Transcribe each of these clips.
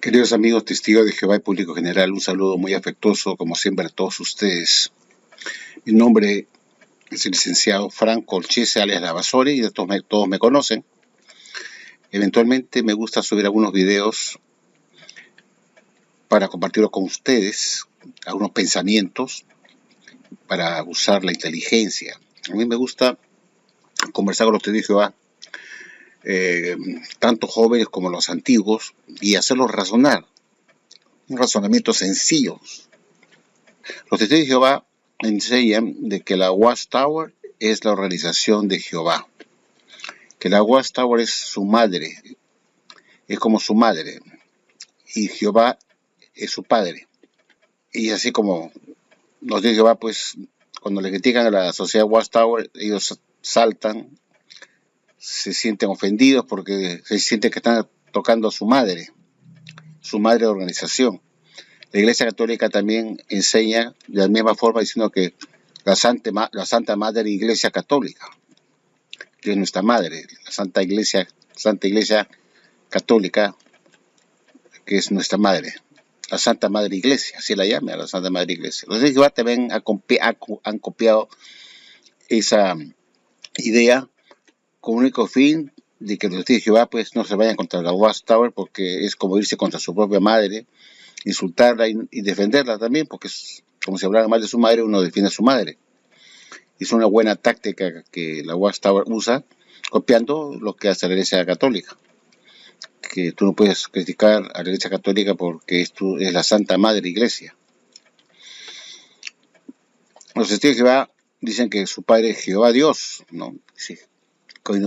Queridos amigos testigos de Jehová y público general, un saludo muy afectuoso, como siempre, a todos ustedes. Mi nombre es el licenciado Franco Olchese, alias Lavasori, y todos me conocen. Eventualmente me gusta subir algunos videos para compartirlos con ustedes, algunos pensamientos para usar la inteligencia. A mí me gusta conversar con los testigos de Jehová, tanto jóvenes como los antiguos, y hacerlos razonar, un razonamiento sencillo. Los testigos de Jehová enseñan de que la Watchtower es la organización de Jehová, que la Watchtower es su madre, es como su madre, y Jehová es su padre. Y así como los de Jehová, pues, cuando le critican a la sociedad Watchtower, ellos saltan, se sienten ofendidos porque se sienten que están tocando a su madre de organización. La Iglesia Católica también enseña de la misma forma diciendo que la Santa Madre Iglesia Católica, que es nuestra madre, la Santa Iglesia Católica, que es nuestra madre, la Santa Madre Iglesia, así la llama, la Santa Madre Iglesia. Los de Jehová también han copiado esa idea con el único fin de que los de Jehová pues no se vayan contra la Watchtower, porque es como irse contra su propia madre, insultarla y defenderla también, porque es como si hablara mal de su madre, uno defiende a su madre. Es una buena táctica que la Watchtower usa, copiando lo que hace la Iglesia Católica. Que tú no puedes criticar a la Iglesia Católica porque esto es la Santa Madre Iglesia. Los testigos de Jehová dicen que su Padre es Jehová Dios, ¿no? Sí.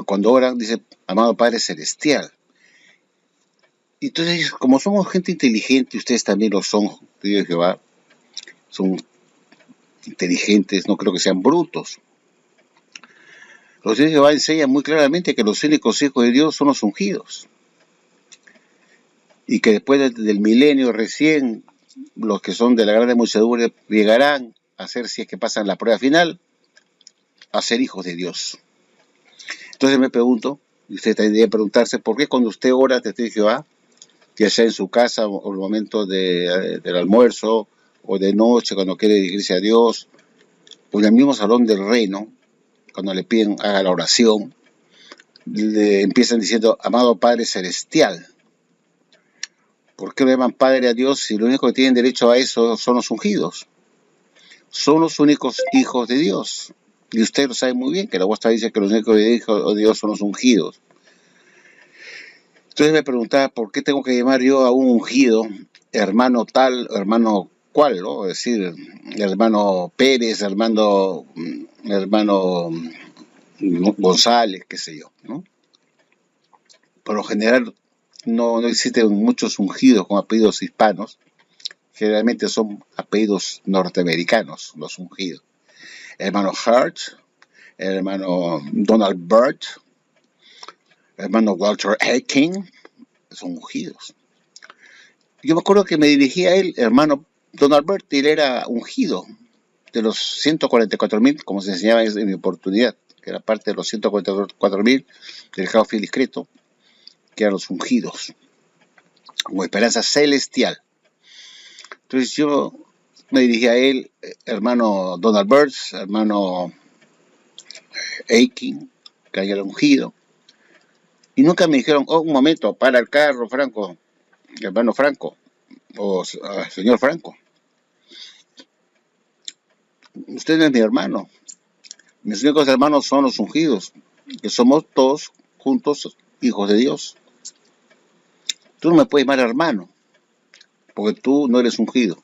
Cuando oran, dice, amado Padre Celestial. Y entonces, como somos gente inteligente, ustedes también lo son, testigos de Jehová, son inteligentes, no creo que sean brutos. Los testigos de Jehová enseñan muy claramente que los únicos hijos de Dios son los ungidos. Y que después del milenio recién, los que son de la gran muchedumbre llegarán a ser, si es que pasan la prueba final, a ser hijos de Dios. Entonces me pregunto, y usted tendría que preguntarse, ¿por qué cuando usted ora testigo de Jehová, ya sea en su casa o en el momento del almuerzo, o de noche cuando quiere dirigirse a Dios, o en el mismo salón del reino, cuando le piden haga la oración, le empiezan diciendo, amado Padre Celestial? ¿Por qué le llaman Padre a Dios si lo único que tienen derecho a eso son los ungidos? Son los únicos hijos de Dios. Y usted lo sabe muy bien, que la Guasta dice que los únicos hijos de Dios son los ungidos. Entonces me preguntaba, ¿por qué tengo que llamar yo a un ungido hermano tal, hermano cual, ¿no? Es decir, hermano Pérez, hermano González, qué sé yo, ¿no? Por lo general no existen muchos ungidos con apellidos hispanos. Generalmente son apellidos norteamericanos, los ungidos. El hermano Hart, el hermano Donald Byrd, el hermano Walter Aitken, son ungidos. Yo me acuerdo que me dirigí a él, hermano Donald Byrd, y él era ungido de los 144,000, como se enseñaba en mi oportunidad, que era parte de los 144,000 del Jaufi discreto, que eran los ungidos, como esperanza celestial. Entonces yo me dirigí a él, hermano Donald Byrd, hermano Aitken, que era el ungido, y nunca me dijeron, oh, un momento, para el carro, Franco, hermano Franco, o señor Franco, usted no es mi hermano, mis únicos hermanos son los ungidos, que somos todos juntos hijos de Dios. Tú no me puedes llamar hermano, porque tú no eres ungido,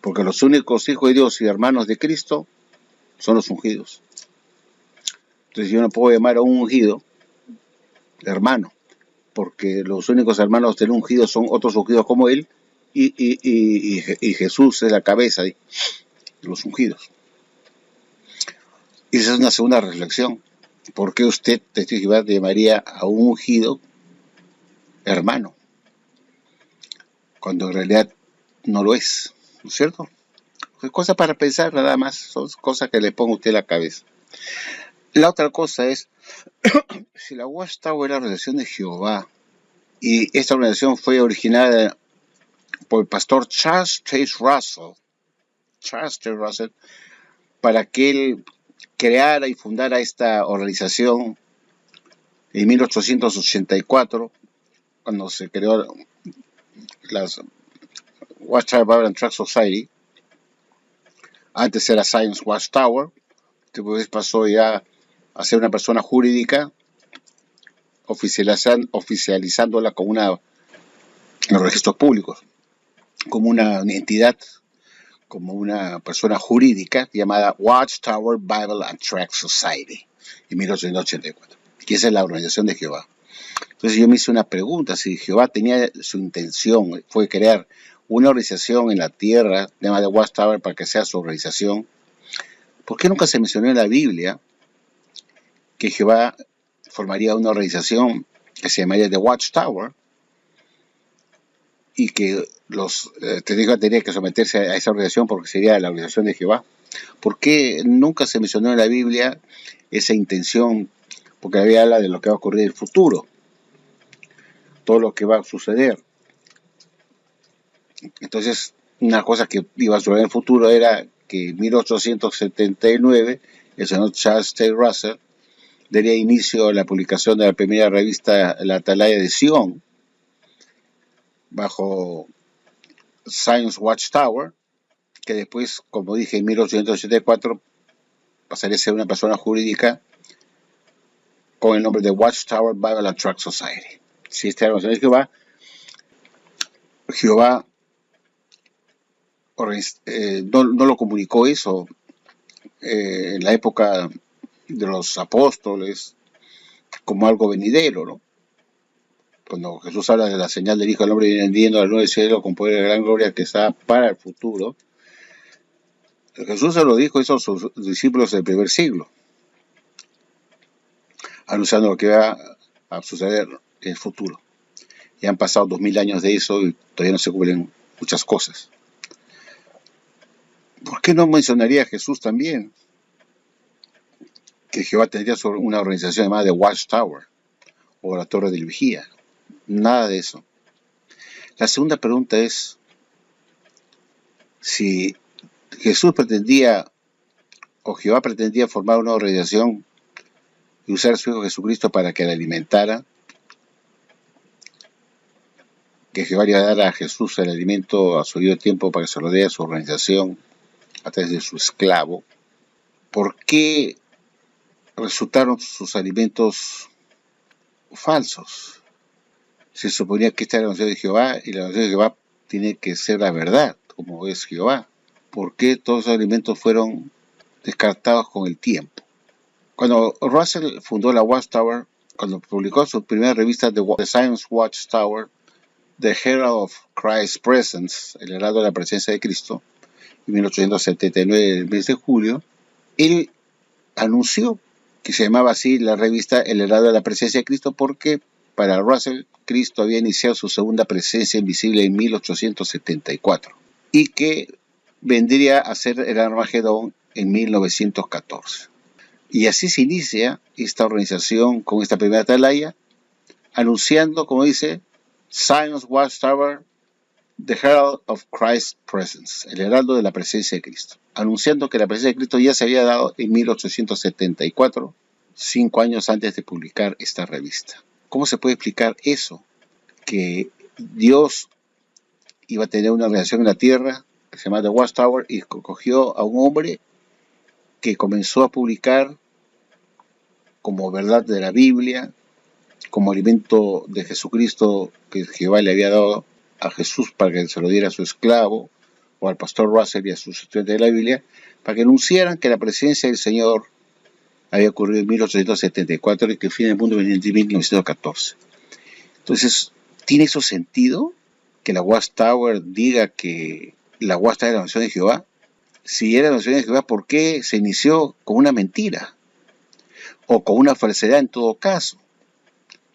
porque los únicos hijos de Dios y hermanos de Cristo son los ungidos. Entonces yo no puedo llamar a un ungido hermano, porque los únicos hermanos del ungido son otros ungidos como él, y Jesús es la cabeza de los ungidos. Y esa es una segunda reflexión. ¿Por qué usted, testigo de Jehová, llamaría a un ungido hermano, cuando en realidad no lo es? ¿No es cierto? Es cosa para pensar nada más, son cosas que le ponga usted en la cabeza. La otra cosa es, si la Watchtower es la organización de Jehová, Y esta organización fue originada por el pastor Charles Taze Russell, para que él creara y fundara esta organización en 1884, cuando se creó las Watchtower Bible and Tract Society. Antes era Science Watchtower, después pasó ya a ser una persona jurídica, oficializándola como en los registros públicos, como una entidad, como una persona jurídica llamada Watchtower Bible and Tract Society en 1884, que esa es la organización de Jehová. Entonces yo me hice una pregunta: si Jehová tenía su intención, fue crear una organización en la tierra llamada Watchtower para que sea su organización, ¿por qué nunca se mencionó en la Biblia que Jehová formaría una organización que se llamaría The Watchtower y que los testigos tendrían que someterse a esa organización porque sería la organización de Jehová? ¿Por qué nunca se mencionó en la Biblia esa intención? Porque la Biblia habla de lo que va a ocurrir en el futuro, todo lo que va a suceder. Entonces, una cosa que iba a suceder en el futuro era que en 1879 el señor Charles Taze Russell daría inicio a la publicación de la primera revista La Atalaya de Sion, bajo Science Watchtower, que después, como dije, en 1884 pasaría a ser una persona jurídica con el nombre de Watchtower Bible and Tract Society. Si esta era la organización de Jehová no lo comunicó eso en la época de los apóstoles como algo venidero, ¿no? Cuando Jesús habla de la señal del Hijo del Hombre viniendo al nuevo cielo con poder de gran gloria que está para el futuro, Jesús se lo dijo eso a sus discípulos del primer siglo, anunciando lo que va a suceder en el futuro. Ya han pasado 2000 años de eso y todavía no se cumplen muchas cosas. ¿Por qué no mencionaría a Jesús también que Jehová tendría una organización llamada The Watchtower o la Torre del Vigía? Nada de eso. La segunda pregunta es si Jesús pretendía o Jehová pretendía formar una organización y usar a su Hijo Jesucristo para que la alimentara, que Jehová iba a dar a Jesús el alimento a su debido tiempo para que se lo dé a su organización a través de su esclavo. ¿Por qué resultaron sus alimentos falsos? Se suponía que esta era la organización de Jehová y la organización de Jehová tiene que ser la verdad, como es Jehová. ¿Por qué todos los alimentos fueron descartados con el tiempo? Cuando Russell fundó la Watchtower, cuando publicó su primera revista The Science Watchtower, The Herald of Christ's Presence, el heraldo de la presencia de Cristo, en 1879, el mes de julio, él anunció que se llamaba así la revista El heraldo de la presencia de Cristo porque para Russell, Cristo había iniciado su segunda presencia invisible en 1874 y que vendría a ser el Armagedón en 1914. Y así se inicia esta organización con esta primera atalaya, anunciando, como dice, Science Watchtower, The Herald of Christ's Presence, el heraldo de la presencia de Cristo, anunciando que la presencia de Cristo ya se había dado en 1874, 5 años antes de publicar esta revista. ¿Cómo se puede explicar eso? Que Dios iba a tener una relación en la tierra, que se llama The Watchtower, y cogió a un hombre que comenzó a publicar como verdad de la Biblia, como alimento de Jesucristo que Jehová le había dado a Jesús para que se lo diera a su esclavo, o al pastor Russell y a sus estudiantes de la Biblia, para que anunciaran que la presencia del Señor había ocurrido en 1874 y que el fin del mundo venía en 1914. Entonces, ¿tiene eso sentido que la Watchtower diga que la Watchtower era la nación de Jehová? Si era la nación de Jehová, ¿por qué se inició con una mentira? O con una falsedad en todo caso.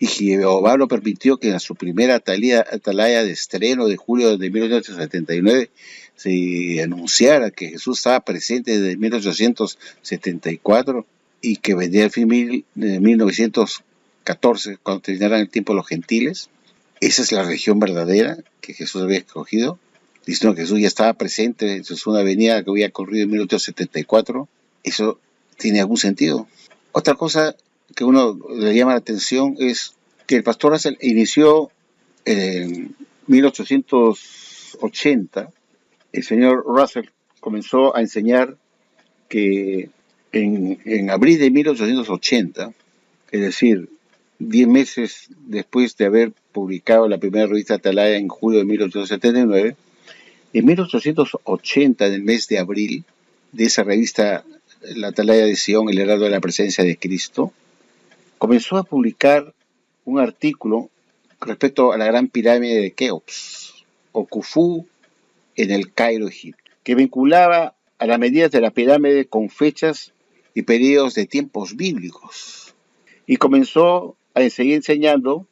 Y Jehová lo permitió que en su primera atalaya de estreno de julio de 1879 se anunciara que Jesús estaba presente desde 1874 y que vendría el fin de 1914, cuando terminaran el tiempo los gentiles. Esa es la religión verdadera que Jesús había escogido, diciendo que Jesús ya estaba presente en su segunda venida que había ocurrido en 1874. ¿Eso tiene algún sentido? Otra cosa que uno le llama la atención es que el pastor Russell inició en 1880. El señor Russell comenzó a enseñar que en abril de 1880, es decir, 10 meses después de haber publicado la primera revista Atalaya en julio de 1879, en 1880, en el mes de abril, de esa revista, la Atalaya de Sion, el heraldo de la presencia de Cristo, comenzó a publicar un artículo respecto a la gran pirámide de Keops, o Khufu, en el Cairo, Egipto, que vinculaba a las medidas de la pirámide con fechas y periodos de tiempos bíblicos. Y comenzó a seguir enseñando,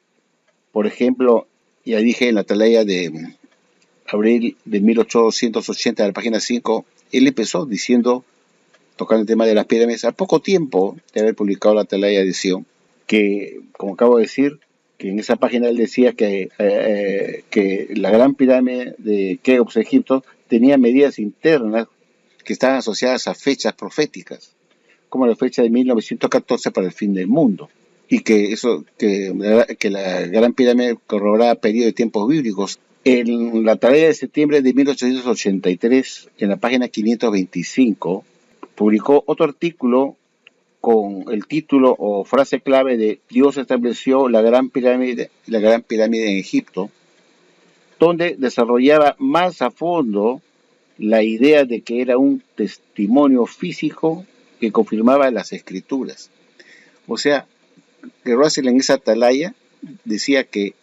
por ejemplo, ya dije en la Atalaya de abril de 1880, de la página 5, él empezó diciendo, tocando el tema de las pirámides, a poco tiempo de haber publicado la Atalaya de Sion, que, como acabo de decir, que en esa página él decía que la gran pirámide de Keops, Egipto, tenía medidas internas que estaban asociadas a fechas proféticas, como la fecha de 1914 para el fin del mundo, y que la gran pirámide corroboraba periodos de tiempos bíblicos. En la tarea de septiembre de 1883, en la página 525, publicó otro artículo con el título o frase clave de Dios estableció la gran pirámide en Egipto, donde desarrollaba más a fondo la idea de que era un testimonio físico que confirmaba las escrituras. O sea, que Russell en esa atalaya decía que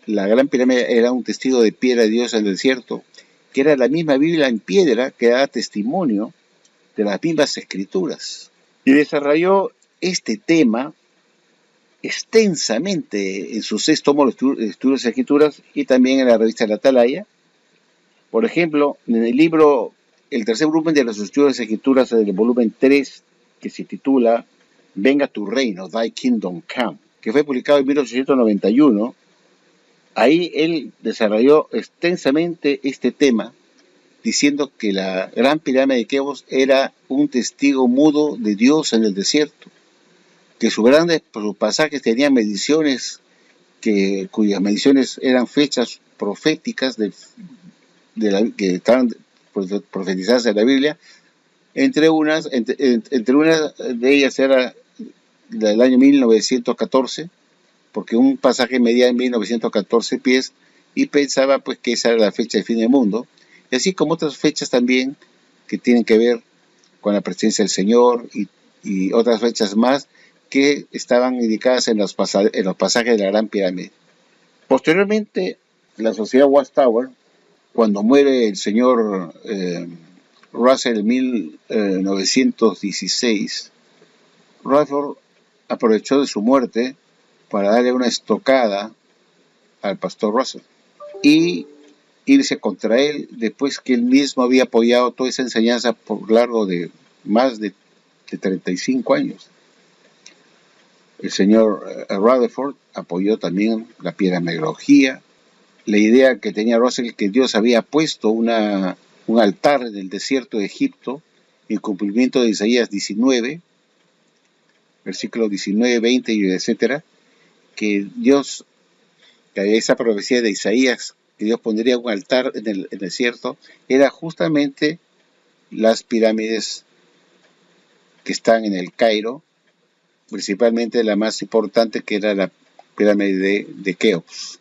la gran pirámide era un testigo de piedra de Dios en el desierto, que era la misma Biblia en piedra que daba testimonio de las mismas escrituras. Y desarrolló este tema extensamente en sus 6 tomos de estudios de escrituras y también en la revista La Atalaya. Por ejemplo, en el libro, el tercer volumen de los estudios de escrituras del volumen 3, que se titula Venga tu reino, Thy Kingdom Come, que fue publicado en 1891, ahí él desarrolló extensamente este tema, diciendo que la gran pirámide de Keops era un testigo mudo de Dios en el desierto, que sus pasajes tenían mediciones cuyas mediciones eran fechas proféticas que estaban profetizadas en la Biblia. Entre unas de ellas era del año 1914, porque un pasaje medía en 1914 pies y pensaba pues que esa era la fecha del fin del mundo, y así como otras fechas también que tienen que ver con la presencia del Señor y otras fechas más que estaban indicadas en los pasajes de la Gran Pirámide. Posteriormente, la Sociedad Watchtower, cuando muere el señor Russell en 1916, Rutherford aprovechó de su muerte para darle una estocada al pastor Russell y irse contra él después que él mismo había apoyado toda esa enseñanza por largo de más de 35 años. El señor Rutherford apoyó también la piramidología, la idea que tenía Russell que Dios había puesto un altar en el desierto de Egipto en cumplimiento de Isaías 19, versículos 19, 20 y etcétera, que esa profecía de Isaías, que Dios pondría un altar en el desierto, era justamente las pirámides que están en el Cairo, principalmente la más importante, que era la pirámide de Keops.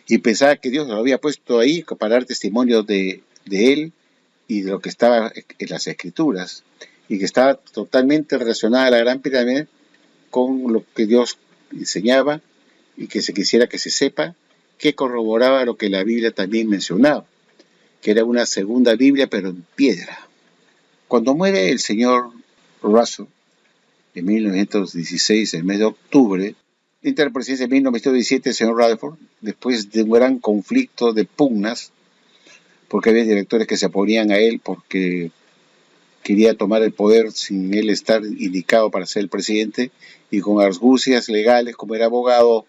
Y pensaba que Dios lo había puesto ahí para dar testimonio de él y de lo que estaba en las escrituras, y que estaba totalmente relacionada a la gran pirámide con lo que Dios enseñaba y que se quisiera que se sepa, que corroboraba lo que la Biblia también mencionaba, que era una segunda Biblia pero en piedra. Cuando muere el señor Russell en 1916, en el mes de octubre, entre la presidencia de 1917, el señor Rutherford, después de un gran conflicto de pugnas, porque había directores que se oponían a él porque quería tomar el poder sin él estar indicado para ser el presidente, y con argucias legales, como era abogado,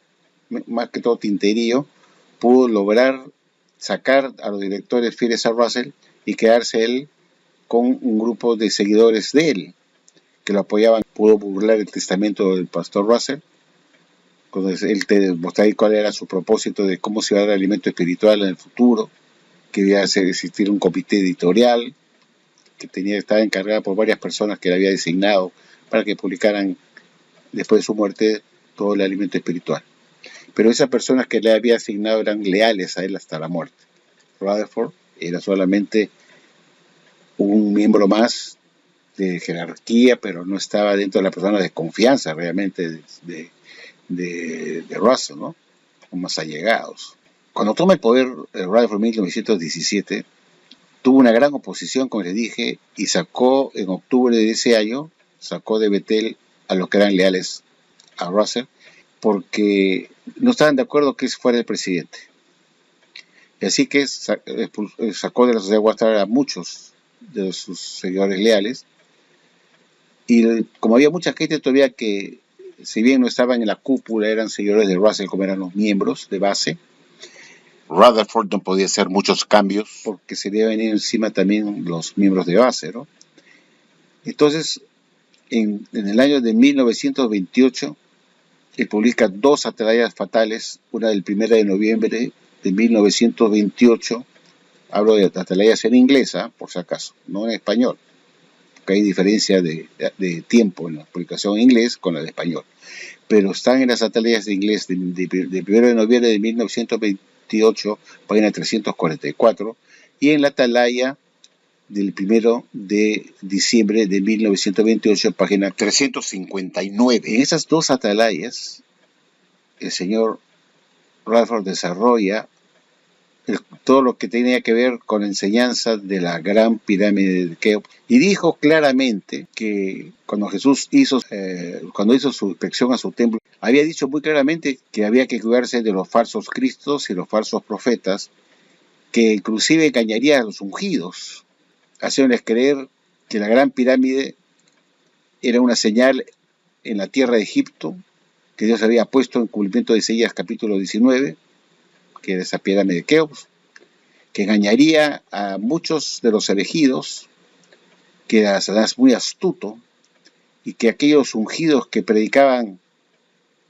más que todo tinterío, pudo lograr sacar a los directores fieles a Russell y quedarse él con un grupo de seguidores de él que lo apoyaban. Pudo burlar el testamento del pastor Russell, cuando él te mostraba cuál era su propósito de cómo se iba a dar alimento espiritual en el futuro, que iba a existir un comité editorial que estaba encargado por varias personas que le había designado para que publicaran después de su muerte todo el alimento espiritual. Pero esas personas que le había asignado eran leales a él hasta la muerte. Rutherford era solamente un miembro más de jerarquía, pero no estaba dentro de la persona de confianza realmente de Russell, ¿no? O más allegados. Cuando toma el poder Rutherford en 1917, tuvo una gran oposición, como les dije, y sacó en octubre de ese año, sacó de Bethel a los que eran leales a Russell, porque no estaban de acuerdo que ese fuera el presidente. Y así que sacó de la sociedad Watchtower a muchos de sus seguidores leales. Y como había mucha gente todavía que, si bien no estaban en la cúpula, eran seguidores de Russell como eran los miembros de base, Rutherford no podía hacer muchos cambios porque se le iban a venir encima también los miembros de base, ¿no? Entonces, en el año de 1928, él publica dos atalayas fatales, una del 1 de noviembre de 1928, hablo de atalayas en inglés, por si acaso, no en español, porque hay diferencia de tiempo en la publicación en inglés con la de español, pero están en las atalayas de inglés de 1 de noviembre de 1928, página 344, y en la atalaya del 1 de diciembre de 1928, página 359. En esas dos atalayas, el señor Rutherford desarrolla todo lo que tenía que ver con la enseñanza de la gran pirámide de Keops, y dijo claramente que cuando Jesús hizo su inspección a su templo, había dicho muy claramente que había que cuidarse de los falsos cristos y los falsos profetas, que inclusive engañarían a los ungidos, haciéndoles creer que la gran pirámide era una señal en la tierra de Egipto, que Dios había puesto en cumplimiento de Isaías capítulo 19, que era esa pirámide de Keops, que engañaría a muchos de los elegidos, que era Satanás muy astuto, y que aquellos ungidos que predicaban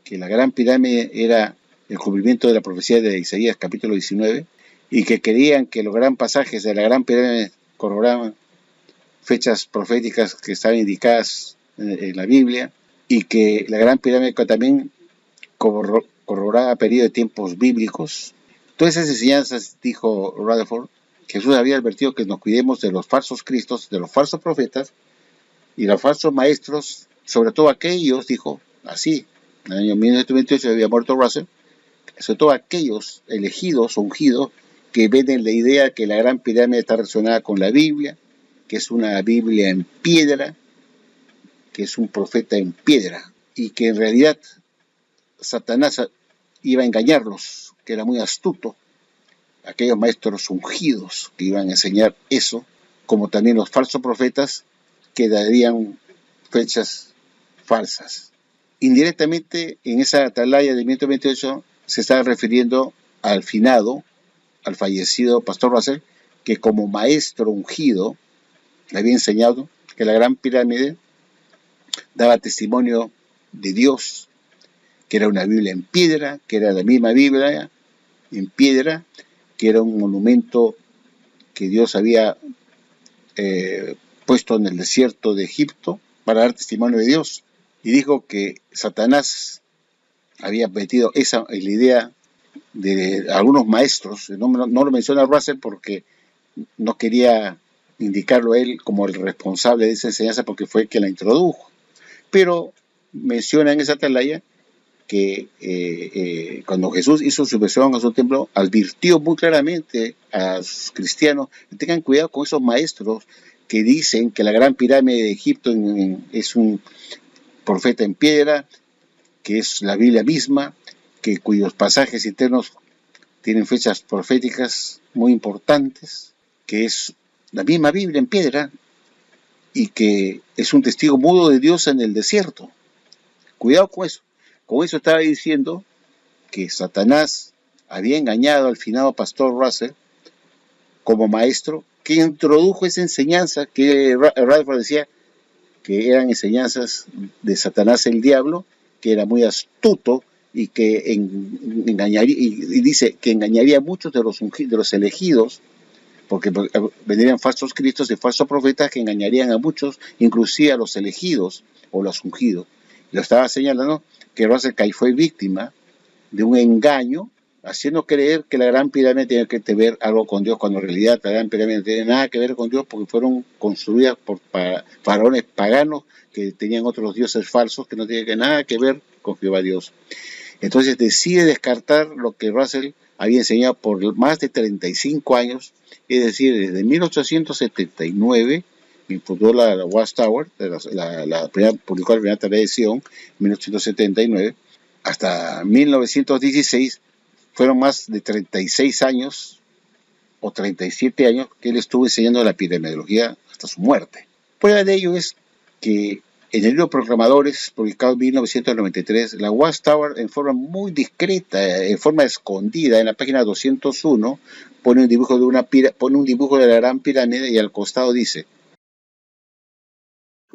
que la gran pirámide era el cumplimiento de la profecía de Isaías capítulo 19, y que creían que los gran pasajes de la gran pirámide corroboraban fechas proféticas que estaban indicadas en la Biblia, y que la gran pirámide también corroboraba periodo de tiempos bíblicos. Todas esas enseñanzas, dijo Rutherford, Jesús había advertido que nos cuidemos de los falsos cristos, de los falsos profetas y los falsos maestros, sobre todo aquellos, dijo así, en el año 1928 había muerto Russell, sobre todo aquellos elegidos o ungidos que venden la idea que la gran pirámide está relacionada con la Biblia, que es una Biblia en piedra, que es un profeta en piedra, y que en realidad Satanás iba a engañarlos, que era muy astuto, aquellos maestros ungidos que iban a enseñar eso, como también los falsos profetas que darían fechas falsas. Indirectamente, en esa atalaya de 1928 se está refiriendo al finado, al fallecido pastor Russell, que como maestro ungido le había enseñado que la gran pirámide daba testimonio de Dios, que era una Biblia en piedra, que era la misma Biblia en piedra, que era un monumento que Dios había puesto en el desierto de Egipto para dar testimonio de Dios. Y dijo que Satanás había metido esa la idea de algunos maestros, no lo menciona Russell porque no quería indicarlo a él como el responsable de esa enseñanza porque fue el que la introdujo, pero menciona en esa atalaya que cuando Jesús hizo su inversión a su templo, advirtió muy claramente a los cristianos que tengan cuidado con esos maestros que dicen que la gran pirámide de Egipto es un profeta en piedra, que es la Biblia misma, cuyos pasajes internos tienen fechas proféticas muy importantes, que es la misma Biblia en piedra y que es un testigo mudo de Dios en el desierto. Cuidado con eso. Con eso estaba diciendo que Satanás había engañado al finado pastor Russell como maestro, que introdujo esa enseñanza que Rutherford decía que eran enseñanzas de Satanás el diablo, que era muy astuto y que engañaría, y dice que engañaría a muchos de los elegidos, porque vendrían falsos cristos y falsos profetas que engañarían a muchos, inclusive a los elegidos o los ungidos. Lo estaba señalando que Russell fue víctima de un engaño, haciendo creer que la Gran Pirámide tiene que ver algo con Dios, cuando en realidad la Gran Pirámide no tiene nada que ver con Dios, porque fueron construidas por faraones paganos que tenían otros dioses falsos que no tienen nada que ver con Jehová Dios. Entonces decide descartar lo que Russell había enseñado por más de 35 años, es decir, desde 1879, que fundó la Watchtower, publicó la primera tarea de Sion, en 1879, hasta 1916, fueron más de 36 años o 37 años que él estuvo enseñando la epidemiología hasta su muerte. Prueba de ello es que en el libro Proclamadores, publicado en 1993, la Watchtower, en forma muy discreta, en forma escondida, en la página 201, pone un dibujo de la Gran Pirámide y al costado dice: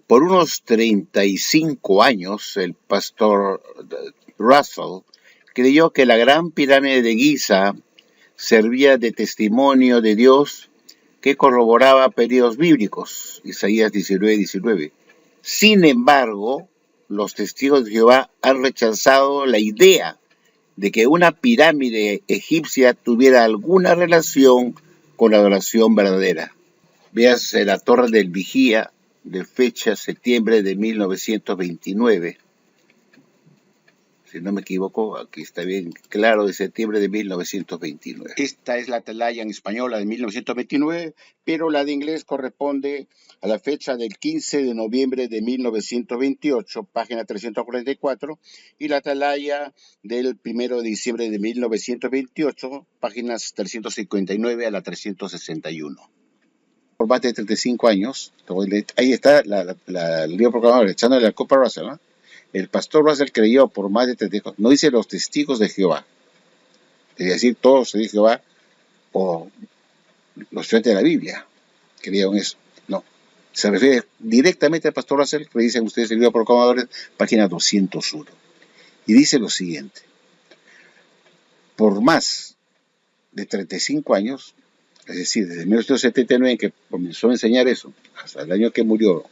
por unos 35 años, el pastor Russell creyó que la Gran Pirámide de Giza servía de testimonio de Dios que corroboraba periodos bíblicos, Isaías 19:19. Sin embargo, los testigos de Jehová han rechazado la idea de que una pirámide egipcia tuviera alguna relación con la adoración verdadera. Véase la Torre del Vigía, de fecha septiembre de 1929. Si no me equivoco, aquí está bien claro, de septiembre de 1929. Esta es la atalaya en española de 1929, pero la de inglés corresponde a la fecha del 15 de noviembre de 1928, página 344, y la atalaya del 1 de diciembre de 1928, páginas 359 a la 361. Por más de 35 años, ahí está el libro proclamador, echándole la copa a Russell, ¿no? El pastor Russell creyó por más de 35 años, no dice los testigos de Jehová, es decir, todos los testigos de Jehová o los estudiantes de la Biblia creyeron eso. No, se refiere directamente al pastor Russell, que dicen ustedes en el libro Proclamadores, página 201. Y dice lo siguiente: por más de 35 años, es decir, desde 1979 que comenzó a enseñar eso, hasta el año que murió,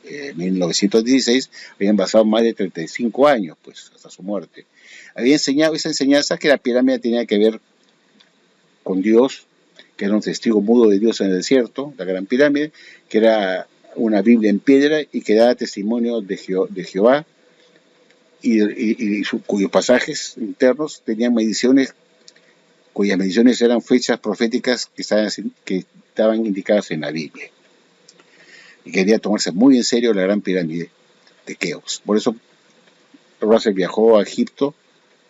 en 1916, habían pasado más de 35 años, pues, hasta su muerte. Había enseñado esa enseñanza que la pirámide tenía que ver con Dios, que era un testigo mudo de Dios en el desierto, la Gran Pirámide, que era una Biblia en piedra y que daba testimonio de Jehová, cuyos pasajes internos tenían mediciones, cuyas mediciones eran fechas proféticas que estaban indicadas en la Biblia. Y quería tomarse muy en serio la Gran Pirámide de Keops. Por eso Russell viajó a Egipto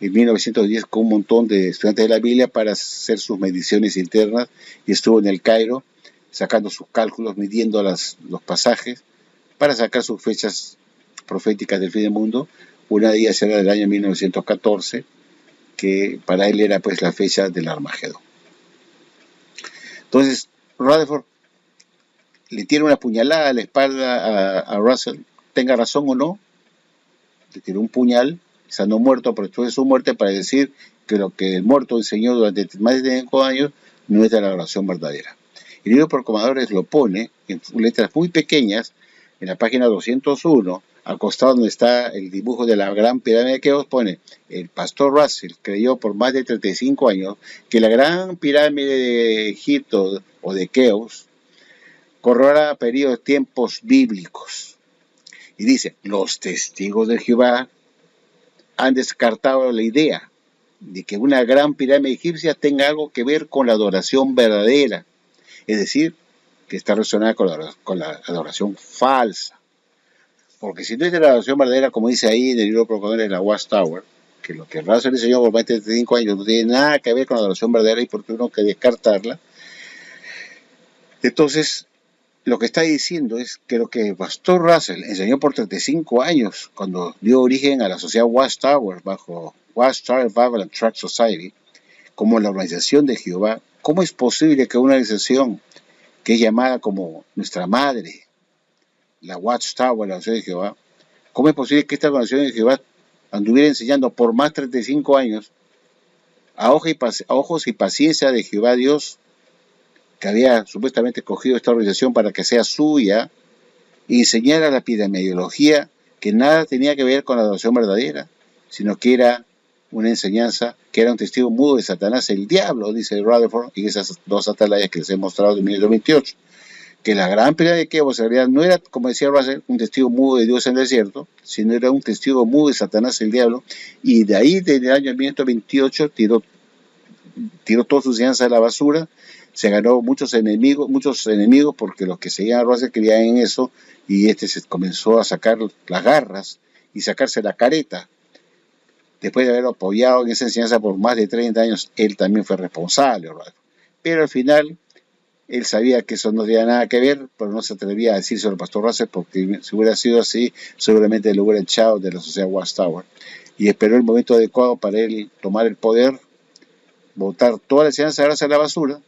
en 1910 con un montón de estudiantes de la Biblia para hacer sus mediciones internas, y estuvo en el Cairo sacando sus cálculos, midiendo los pasajes para sacar sus fechas proféticas del fin del mundo. Una de ellas era del año 1914, que para él era pues la fecha del Armagedón. Entonces Rutherford le tiene una puñalada a la espalda a Russell, tenga razón o no, le tiró un puñal, quizá no muerto, pero después de su muerte, para decir que lo que el muerto enseñó durante más de 35 años no es de la adoración verdadera. El libro Proclamadores lo pone en letras muy pequeñas, en la página 201, al costado donde está el dibujo de la Gran Pirámide de Keops, pone: el pastor Russell creyó por más de 35 años que la Gran Pirámide de Egipto o de Keops corrobora periodos de tiempos bíblicos. Y dice: los testigos de Jehová han descartado la idea de que una gran pirámide egipcia tenga algo que ver con la adoración verdadera, es decir, que está relacionada con la adoración falsa. Porque si no es de la adoración verdadera, como dice ahí en el libro Proclamadores de la Watchtower, que lo que Russell enseñó por más de 35 años no tiene nada que ver con la adoración verdadera y por qué uno hay que descartarla, entonces lo que está diciendo es que lo que el pastor Russell enseñó por 35 años, cuando dio origen a la sociedad Watchtower bajo Watchtower Bible and Tract Society, como la Organización de Jehová, ¿cómo es posible que una organización que es llamada como nuestra madre, la Watchtower, la Organización de Jehová, cómo es posible que esta Organización de Jehová anduviera enseñando por más de 35 años a ojos y paciencia de Jehová Dios, que había supuestamente escogido esta organización para que sea suya, y enseñara la epidemiología que nada tenía que ver con la adoración verdadera, sino que era una enseñanza que era un testigo mudo de Satanás, el diablo, dice Rutherford, y esas dos atalayas que les he mostrado en 1928, que la gran pelea de Keops en realidad no era, como decía Russell, un testigo mudo de Dios en el desierto, sino era un testigo mudo de Satanás, el diablo, y de ahí, desde el año 1928, tiró toda su enseñanza a la basura, se ganó muchos enemigos porque los que seguían a Russell creían en eso, y se comenzó a sacar las garras y sacarse la careta. Después de haber apoyado en esa enseñanza por más de 30 años, él también fue responsable, pero al final él sabía que eso no tenía nada que ver, pero no se atrevía a decírselo al pastor Russell, porque si hubiera sido así, seguramente lo hubiera echado de la sociedad Watchtower, y esperó el momento adecuado para él tomar el poder, botar toda la enseñanza de Russell a la basura,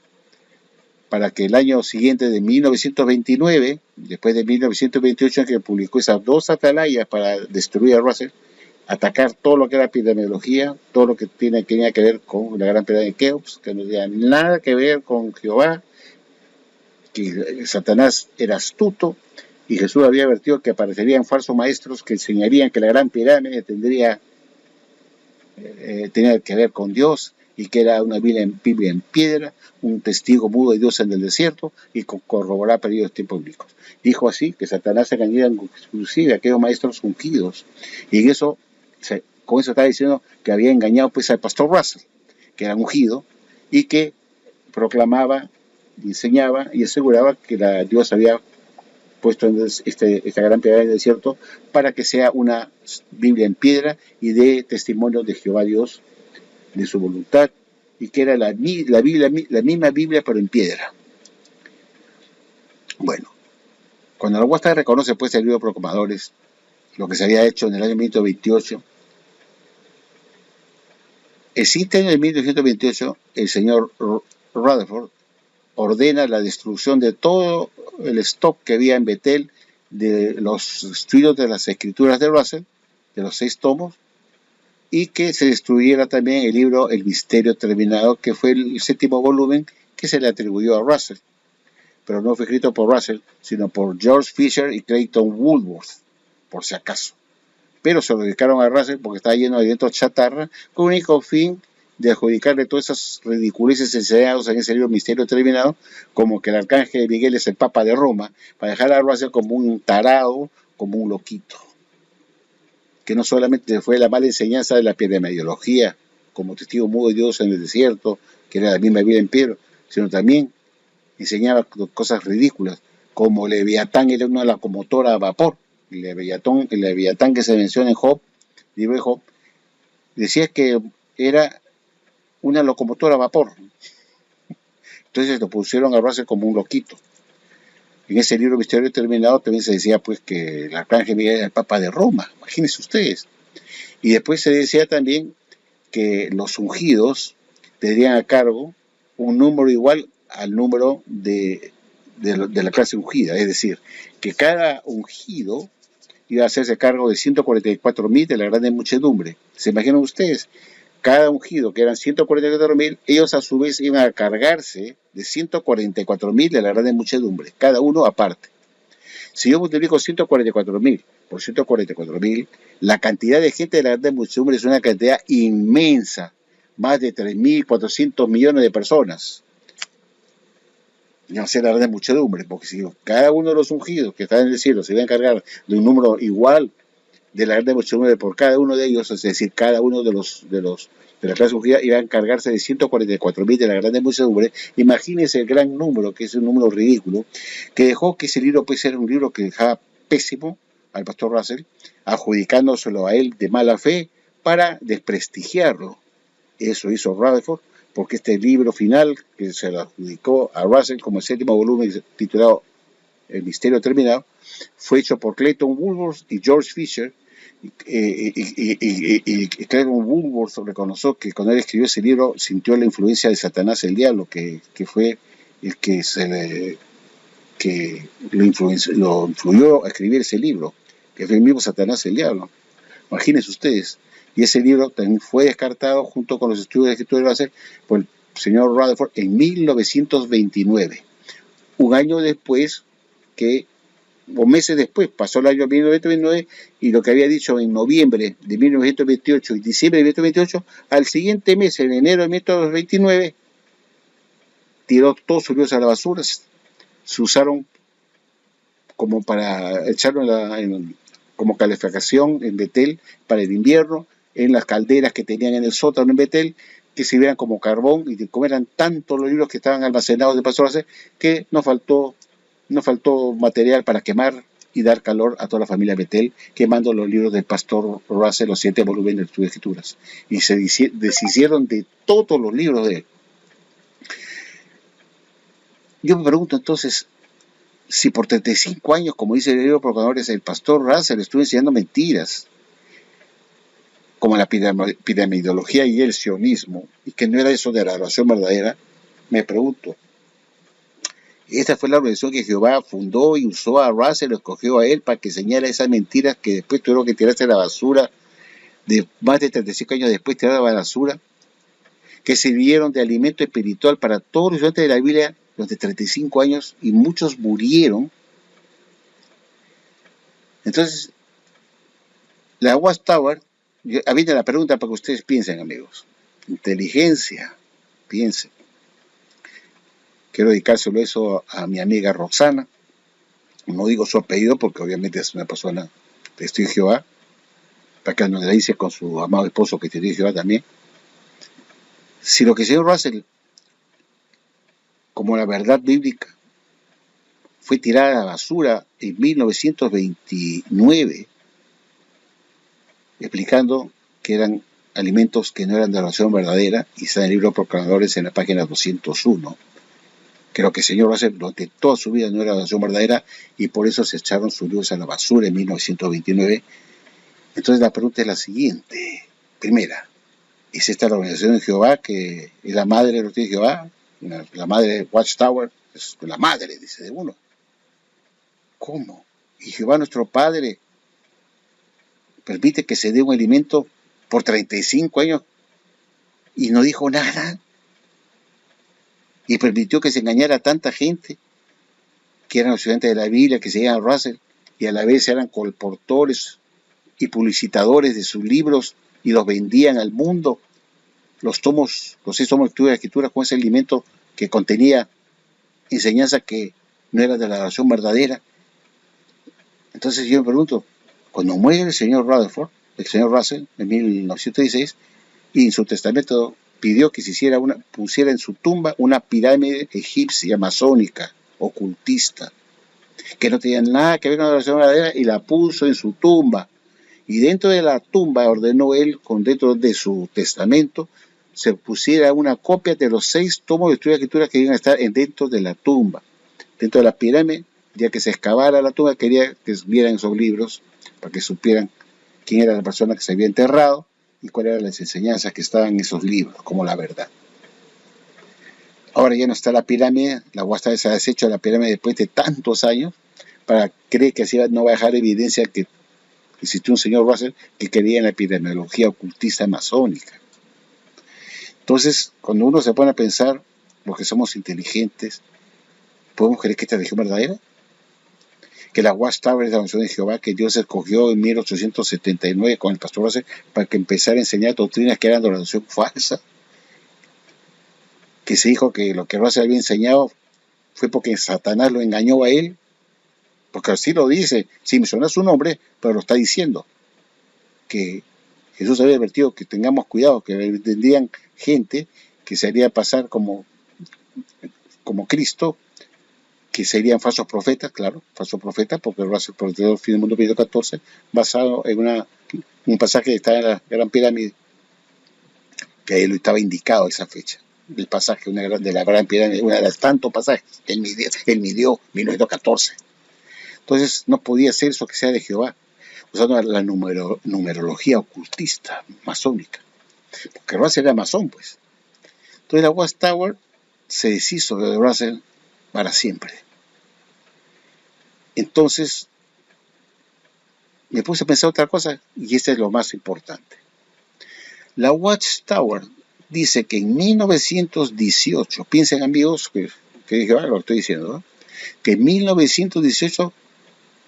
para que el año siguiente de 1929, después de 1928, en que publicó esas dos atalayas para destruir a Russell, atacar todo lo que era epidemiología, todo lo que tenía que ver con la gran pelea de Keops, que no tenía nada que ver con Jehová, que Satanás era astuto, y Jesús había advertido que aparecerían falsos maestros que enseñarían que la gran pirámide tenía que ver con Dios, y que era una Biblia en piedra, un testigo mudo de Dios en el desierto, y corroborar periodos tiempos bíblicos. Dijo así que Satanás engañaría inclusive a aquellos maestros ungidos, y en eso, con eso estaba diciendo que había engañado pues al pastor Russell, que era ungido, y que proclamaba, enseñaba y aseguraba que Dios había puesto en esta gran piedra del desierto para que sea una Biblia en piedra y dé testimonio de Jehová Dios, de su voluntad, y que era la misma Biblia pero en piedra. Bueno, cuando la UASTA reconoce pues el libro de Proclamadores, lo que se había hecho en el año 1928, existe en el 1928 el señor Rutherford ordena la destrucción de todo el stock que había en Betel de los estudios de las escrituras de Russell, de los 6 tomos, y que se destruyera también el libro El Misterio Terminado, que fue el 7º volumen que se le atribuyó a Russell, pero no fue escrito por Russell, sino por George Fisher y Clayton Woolworth, por si acaso. Pero se lo dedicaron a Russell porque estaba lleno de alimentos chatarra, con el único fin de adjudicarle todas esas ridiculeces enseñadas en ese libro Misterio Terminado, como que el arcángel Miguel es el Papa de Roma, para dejar a Russell como un tarado, como un loquito, que no solamente fue la mala enseñanza de la epidemiología, como testigo mudo de Dios en el desierto, que era la misma Biblia en piedra, sino también enseñaba cosas ridículas, como Leviatán era una locomotora a vapor. El Leviatán que se menciona en Job, libro de Job, decía que era una locomotora a vapor. Entonces lo pusieron a Russell como un loquito. En ese libro Misterio Terminado también se decía pues que el arcángel Miguel era el Papa de Roma, imagínense ustedes. Y después se decía también que los ungidos tendrían a cargo un número igual al número de la clase ungida, es decir, que cada ungido iba a hacerse cargo de 144,000 de la grande muchedumbre. ¿Se imaginan ustedes? Cada ungido, que eran 144,000, ellos a su vez iban a cargarse de 144,000 de la grande muchedumbre, cada uno aparte. Si yo multiplico 144,000 por 144,000, la cantidad de gente de la grande muchedumbre es una cantidad inmensa, más de 3.400 millones de personas. No sé la grande muchedumbre, porque si cada uno de los ungidos que están en el cielo se iba a encargar de un número igual de la grande muchedumbre por cada uno de ellos, es decir, cada uno de la clase ungida iba a encargarse de 144,000 de la grande muchedumbre. Imagínense el gran número, que es un número ridículo, que dejó que ese libro pues era un libro que dejaba pésimo al pastor Russell, adjudicándoselo a él de mala fe para desprestigiarlo. Eso hizo Rutherford, porque este libro final, que se lo adjudicó a Russell como el 7º volumen titulado El Misterio Terminado, fue hecho por Clayton Woolworth y George Fisher, Y Clement Woodworth reconoció que cuando él escribió ese libro sintió la influencia de Satanás el diablo, que fue el que lo influyó a escribir ese libro, que fue el mismo Satanás el diablo. Imagínense ustedes. Y ese libro también fue descartado junto con los estudios de escritura de Russell por el señor Rutherford en 1929. Un año después o meses después, pasó el año 1929, y lo que había dicho en noviembre de 1928 y diciembre de 1928, al siguiente mes, en enero de 1929, tiró todos sus libros a la basura. Se usaron como para echarlo como calefacción en Betel para el invierno, en las calderas que tenían en el sótano en Betel, que sirvieran como carbón, y como eran tantos los libros que estaban almacenados de Pastor Russell, que no faltó material para quemar y dar calor a toda la familia Betel, quemando los libros del Pastor Russell, los 7 volúmenes de sus escrituras, y se deshicieron de todos los libros de él. Yo me pregunto entonces, si por 35 años, como dice el libro Proclamadores, el Pastor Russell estuvo enseñando mentiras, como la piramidología y el sionismo, y que no era eso de la oración verdadera, me pregunto, esta fue la organización que Jehová fundó y usó a Russell, lo escogió a él para que enseñara esas mentiras que después tuvieron que tirarse a la basura, de más de 35 años después tiraron a la basura, que sirvieron de alimento espiritual para todos los estudiantes de la Biblia durante 35 años, y muchos murieron. Entonces, la Watchtower, viene la pregunta para que ustedes piensen, amigos. Inteligencia, piensen. Quiero dedicárselo eso a mi amiga Roxana. No digo su apellido porque obviamente es una persona de testigo de Jehová, para que nos la dice con su amado esposo que es testigo de Jehová también. Si lo que el señor Russell, como la verdad bíblica, fue tirada a la basura en 1929, explicando que eran alimentos que no eran de oración verdadera, y está en el libro Proclamadores en la página 201, que lo que el señor Russell durante toda su vida no era de oración verdadera, y por eso se echaron sus libros a la basura en 1929. Entonces la pregunta es la siguiente. Primera, ¿es esta la organización de Jehová, que es la madre de los de Jehová? La madre de Watchtower, es la madre, dice de uno. ¿Cómo? Y Jehová nuestro Padre permite que se dé un alimento por 35 años y no dijo nada, y permitió que se engañara a tanta gente que eran los estudiantes de la Biblia, que seguían a Russell, y a la vez eran colportores y publicitadores de sus libros, y los vendían al mundo, los 6 tomos de la escritura, con ese alimento que contenía enseñanza que no era de la oración verdadera. Entonces yo me pregunto, cuando muere el señor Rutherford, el señor Russell, en 1916, y en su testamento pidió que pusiera en su tumba una pirámide egipcia, masónica, ocultista, que no tenía nada que ver con la oración verdadera, y la puso en su tumba. Y dentro de la tumba ordenó él, dentro de su testamento, se pusiera una copia de los 6 tomos de estudio de escritura que iban a estar dentro de la tumba. Dentro de la pirámide, ya que se excavara la tumba, quería que vieran esos libros, para que supieran quién era la persona que se había enterrado y cuáles eran las enseñanzas que estaban en esos libros, como la verdad. Ahora ya no está la pirámide, la Watchtower se ha deshecho de la pirámide después de tantos años, para creer que así no va a dejar evidencia que existió un señor Russell que creía en la epidemiología ocultista masónica. Entonces, cuando uno se pone a pensar, los que somos inteligentes, ¿podemos creer que esta religión es verdadera? Que la Watchtower es la oración de Jehová que Dios escogió en 1879 con el pastor Russell para que empezara a enseñar doctrinas que eran de oración falsa. Que se dijo que lo que Russell había enseñado fue porque Satanás lo engañó a él, porque así lo dice, sin mencionar su nombre, pero lo está diciendo, que Jesús había advertido que tengamos cuidado, que vendrían gente que se haría pasar como Cristo, que serían falsos profetas, claro, falsos profetas, porque Russell profetizó el fin del mundo, periodo 14, basado en un pasaje que está en la Gran Pirámide, que ahí lo estaba indicado esa fecha. El pasaje de la Gran Pirámide, una de las tantos pasajes que él midió 1914. Entonces no podía ser eso que sea de Jehová. usando la numerología ocultista, masónica. Porque Russell era masón, pues. Entonces la Watchtower se deshizo de Russell para siempre. Entonces me puse a pensar otra cosa, y esto es lo más importante. La Watchtower dice que en 1918, piensen amigos, que dije, lo estoy diciendo, ¿no? Que en 1918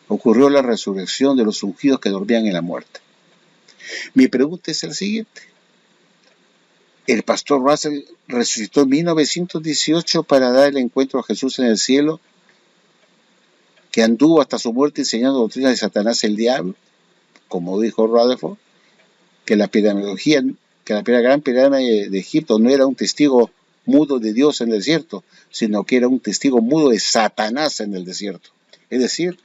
ocurrió la resurrección de los ungidos que dormían en la muerte. Mi pregunta es la siguiente. ¿El pastor Russell resucitó en 1918 para dar el encuentro a Jesús en el cielo, que anduvo hasta su muerte enseñando doctrinas de Satanás el diablo, como dijo Rutherford, que la gran pirámide de Egipto no era un testigo mudo de Dios en el desierto, sino que era un testigo mudo de Satanás en el desierto? Es decir,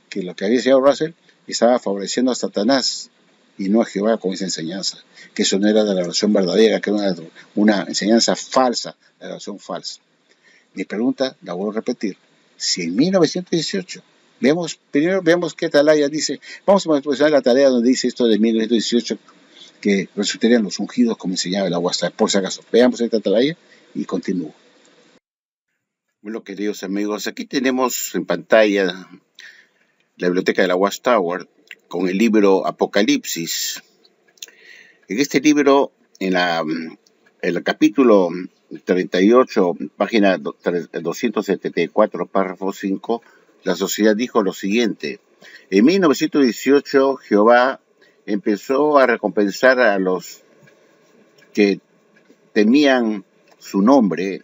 que lo que había enseñado Russell estaba favoreciendo a Satanás y no a Jehová con esa enseñanza, que eso no era de la oración verdadera, que era una enseñanza falsa, de la oración falsa. Mi pregunta la vuelvo a repetir. Si en 1918, primero veamos qué atalaya dice, vamos a empezar la tarea donde dice esto de 1918, que resucitarían los ungidos como enseñaba el Watchtower, por si acaso. Veamos esta atalaya y continúo. Bueno, queridos amigos, aquí tenemos en pantalla la biblioteca de la Watchtower con el libro Apocalipsis. En este libro, en el capítulo 38, página 274, párrafo 5, la sociedad dijo lo siguiente: en 1918 Jehová empezó a recompensar a los que temían su nombre,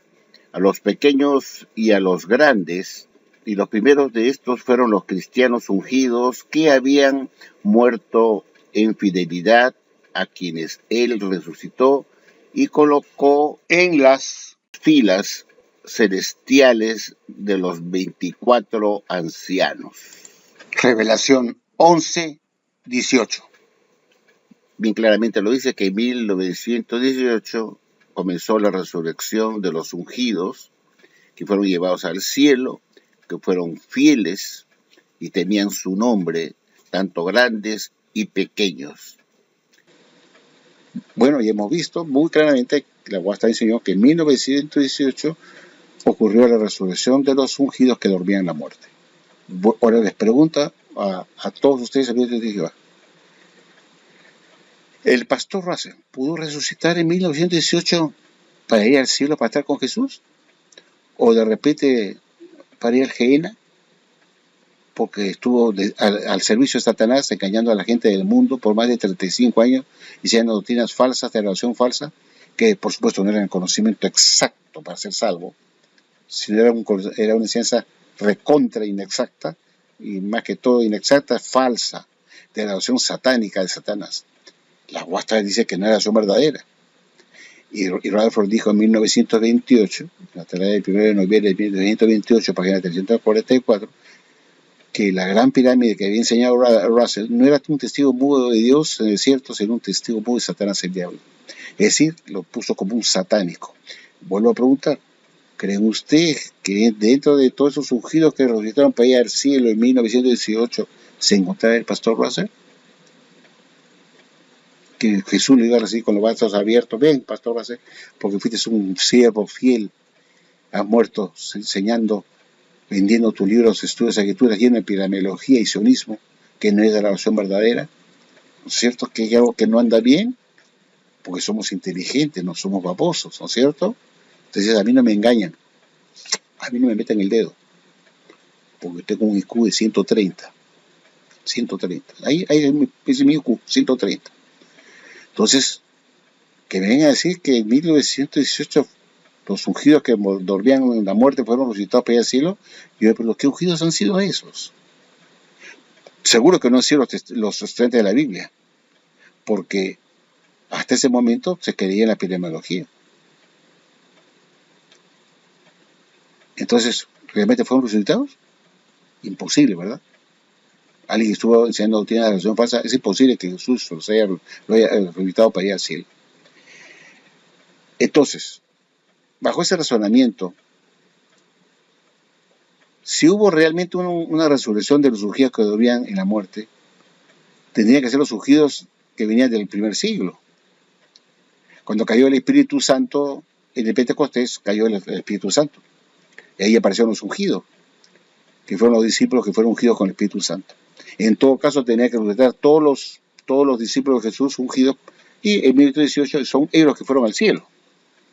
a los pequeños y a los grandes, y los primeros de estos fueron los cristianos ungidos que habían muerto en fidelidad a quienes él resucitó y colocó en las filas celestiales de los 24 ancianos. Revelación 11:18. Bien claramente lo dice, que en 1918 comenzó la resurrección de los ungidos que fueron llevados al cielo, que fueron fieles y tenían su nombre, tanto grandes y pequeños. Bueno, y hemos visto muy claramente que la Watchtower enseñó que en 1918 ocurrió la resurrección de los ungidos que dormían en la muerte. Ahora les pregunto a todos ustedes, amigos de Jehová, ¿el pastor Russell pudo resucitar en 1918 para ir al cielo, para estar con Jesús? ¿O de repente para ir al Gehenna? Porque estuvo al servicio de Satanás, engañando a la gente del mundo por más de 35 años, diciendo doctrinas falsas, de relación falsa, que por supuesto no eran el conocimiento exacto para ser salvo, sino era una ciencia recontra inexacta, y más que todo inexacta, falsa, de la relación satánica de Satanás. La Watchtower dice que no era la relación verdadera. Y Rutherford dijo en 1928, la tarea del 1 de noviembre de 1928, página 344, que la gran pirámide que había enseñado Russell no era un testigo mudo de Dios en el desierto, sino un testigo mudo de Satanás el diablo. Es decir, lo puso como un satánico. Vuelvo a preguntar, ¿cree usted que dentro de todos esos ungidos que resucitaron para ir al cielo en 1918 se encontraba el pastor Russell? Que Jesús le iba a recibir con los brazos abiertos: ven, pastor Russell, porque fuiste un siervo fiel, has muerto enseñando, vendiendo tus libros, estudios de escrituras, lleno de piramidología y sionismo, que no es de la oración verdadera. ¿No es cierto que hay algo que no anda bien? Porque somos inteligentes, no somos babosos, ¿no es cierto? Entonces a mí no me engañan, a mí no me meten el dedo, porque tengo un IQ de 130. Ahí es mi IQ, 130. Entonces, que me vengan a decir que en 1918 los ungidos que dormían en la muerte fueron resucitados para ir al cielo, yo me pregunto, ¿qué ungidos han sido esos? Seguro que no han sido los estudiantes de la Biblia, porque hasta ese momento se creía en la epidemiología. Entonces, ¿realmente fueron resucitados? Imposible, ¿verdad? Alguien estuvo enseñando doctrina de la relación falsa, es imposible que Jesús lo haya resucitado para ir al cielo. Entonces, bajo ese razonamiento, si hubo realmente una resurrección de los ungidos que dormían en la muerte, tendrían que ser los ungidos que venían del primer siglo. Cuando cayó el Espíritu Santo, en el Pentecostés cayó el Espíritu Santo. Y ahí aparecieron los ungidos, que fueron los discípulos que fueron ungidos con el Espíritu Santo. En todo caso, tenía que respetar todos los discípulos de Jesús ungidos, y en 1918 son ellos los que fueron al cielo,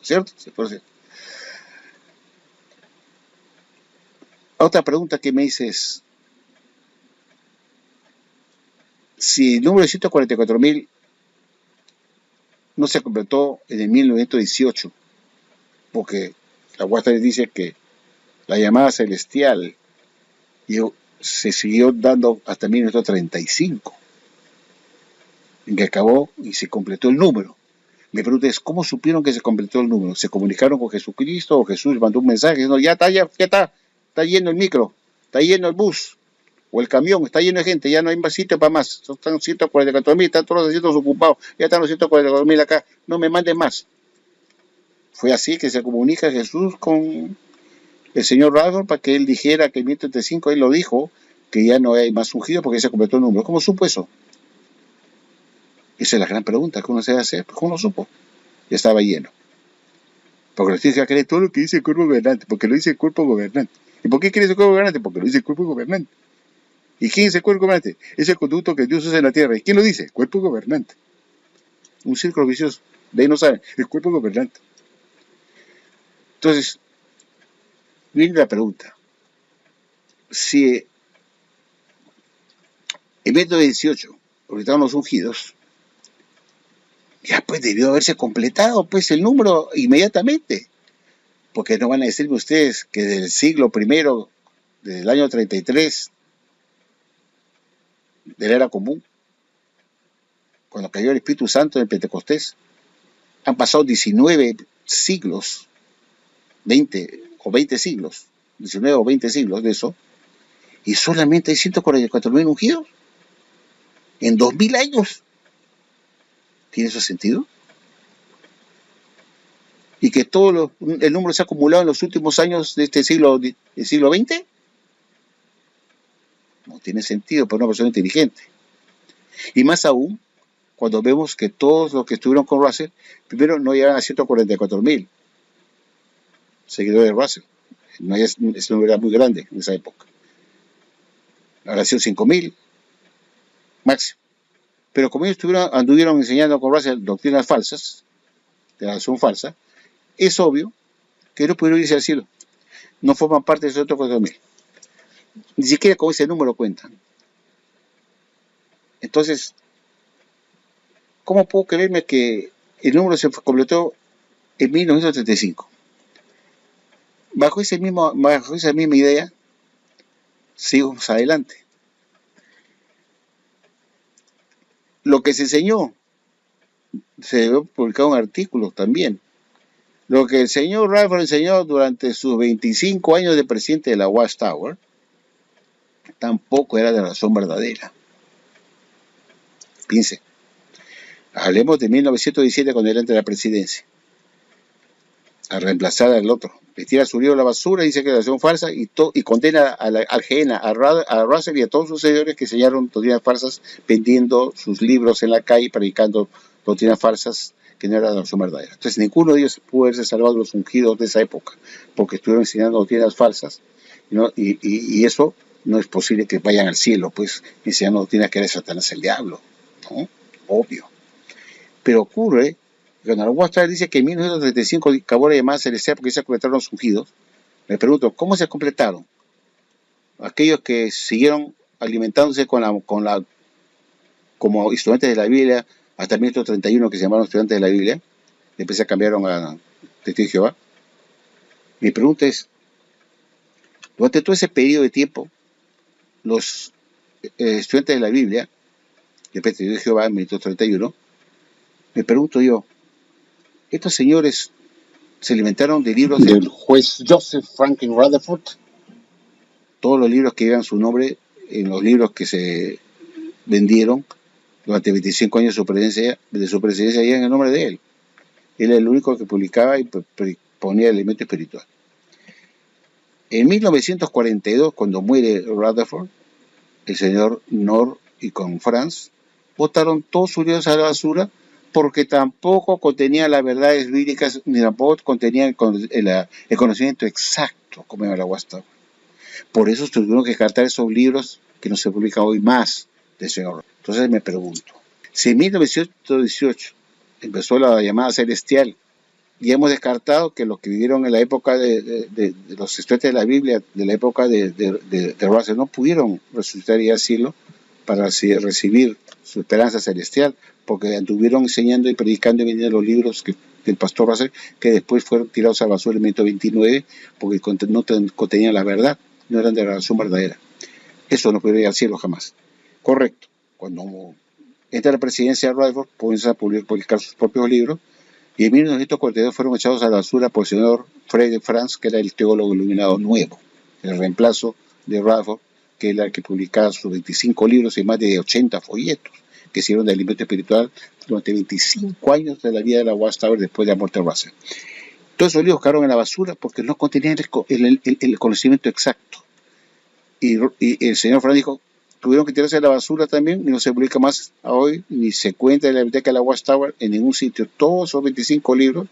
¿cierto? Otra pregunta que me dices, si el número de 144.000 no se completó en el 1918, porque la Guasta dice que la llamada celestial se siguió dando hasta 1935, en que acabó y se completó el número. Mi pregunta es, ¿cómo supieron que se completó el número? ¿Se comunicaron con Jesucristo o Jesús mandó un mensaje diciendo, ya está lleno el micro, está lleno el bus o el camión, está lleno de gente, ya no hay más sitio para más, están 144.000, están todos los asientos ocupados, ya están los 144.000 acá, no me manden más? Fue así que se comunica Jesús con el señor Rutherford para que él dijera que en 1935 él lo dijo, que ya no hay más ungidos porque se completó el número. ¿Cómo supo eso? Esa es la gran pregunta que uno se debe hacer. ¿Cómo lo supo? Ya estaba lleno. Porque los tíos ya creen todo lo que dice el cuerpo gobernante, porque lo dice el cuerpo gobernante. ¿Y por qué cree el cuerpo gobernante? Porque lo dice el cuerpo gobernante. ¿Y quién es el cuerpo gobernante? Es el conducto que Dios usa en la tierra. ¿Y quién lo dice? El cuerpo gobernante. Un círculo vicioso. De ahí no saben. El cuerpo gobernante. Entonces, viene la pregunta. Si en 1918, porque estaban los ungidos, ya pues debió haberse completado pues el número inmediatamente. Porque no van a decirme ustedes que del siglo primero, desde el año 33 de la era común, cuando cayó el Espíritu Santo en el Pentecostés, han pasado 19 siglos, 20 siglos, 19 o 20 siglos de eso, y solamente hay 144.000 ungidos en 2000 años. ¿Tiene eso sentido? Y que el número se ha acumulado en los últimos años de este siglo XX, no tiene sentido para una persona inteligente. Y más aún, cuando vemos que todos los que estuvieron con Russell, primero no llegaron a 144.000 seguidores de Russell. Ese número era muy grande en esa época. Ahora sido 5.000 máximo. Pero como ellos anduvieron enseñando con Russell doctrinas falsas, de la razón falsa, es obvio que no pudieron irse al cielo. No forman parte de esos otros 4.000. Ni siquiera con ese número cuentan. Entonces, ¿cómo puedo creerme que el número se completó en 1935? Bajo esa misma idea, seguimos adelante. Lo que se enseñó, se publicado en artículos también. Lo que el señor Rutherford enseñó durante sus 25 años de presidente de la Watchtower, tampoco era de razón verdadera. Piense, hablemos de 1917 cuando él entra a la presidencia, a reemplazar al otro. Le tira su libro a la basura, dice que es razón falsa y condena a Gehenna, a Russell y a todos sus seguidores que enseñaron doctrinas falsas, vendiendo sus libros en la calle, predicando doctrinas falsas que no eran la razón verdadera. Entonces ninguno de ellos pudo haberse salvado de los ungidos de esa época, porque estuvieron enseñando doctrinas falsas, ¿no? Y eso no es posible que vayan al cielo, pues enseñando doctrinas que era Satanás el diablo, ¿no? Obvio. Pero ocurre, cuando la Watchtower dice que en 1935 acabó la llamada celestial porque se completaron los ungidos, me pregunto, ¿cómo se completaron? Aquellos que siguieron alimentándose como estudiantes de la Biblia hasta 1931, que se llamaron estudiantes de la Biblia, después se cambiaron a Testigos de Jehová. Mi pregunta es, durante todo ese periodo de tiempo, los estudiantes de la Biblia, después de Testigos de Jehová en 1931, me pregunto yo, estos señores se alimentaron de libros del juez Joseph Franklin Rutherford, todos los libros que llevan su nombre en los libros que se vendieron durante 25 años de su presidencia llevan el nombre de él. Él era el único que publicaba y ponía el elemento espiritual. En 1942, cuando muere Rutherford, el señor Nord y con Franz botaron todos sus libros a la basura porque tampoco contenían las verdades bíblicas ni tampoco contenían el conocimiento exacto como era la Watchtower. Por eso tuvieron que descartar esos libros que no se publican hoy más del señor. Entonces me pregunto, si en 1918 empezó la llamada celestial y hemos descartado que los que vivieron en la época de los estudiantes de la Biblia, de la época de Russell, no pudieron resucitar y asilo para recibir su esperanza celestial, porque anduvieron enseñando y predicando y vendiendo los libros del pastor Russell, que después fueron tirados a la basura en 1929, porque no contenían la verdad, no eran de la razón verdadera. Eso no podría ir al cielo jamás. Correcto. Cuando entra la presidencia de Rutherford, comienza a publicar sus propios libros, y en 1942 fueron echados a la basura por el señor Frederick Franz, que era el teólogo iluminado nuevo, el reemplazo de Rutherford, que era el que publicaba sus 25 libros y más de 80 folletos que hicieron de alimento espiritual durante 25 años de la vida de la Watchtower después de la muerte de Russell. Todos esos libros quedaron en la basura porque no contenían el conocimiento exacto. Y el señor Franz dijo, tuvieron que tirarse a la basura también, y no se publica más a hoy, ni se cuenta en la biblioteca de la Watchtower en ningún sitio, todos esos 25 libros,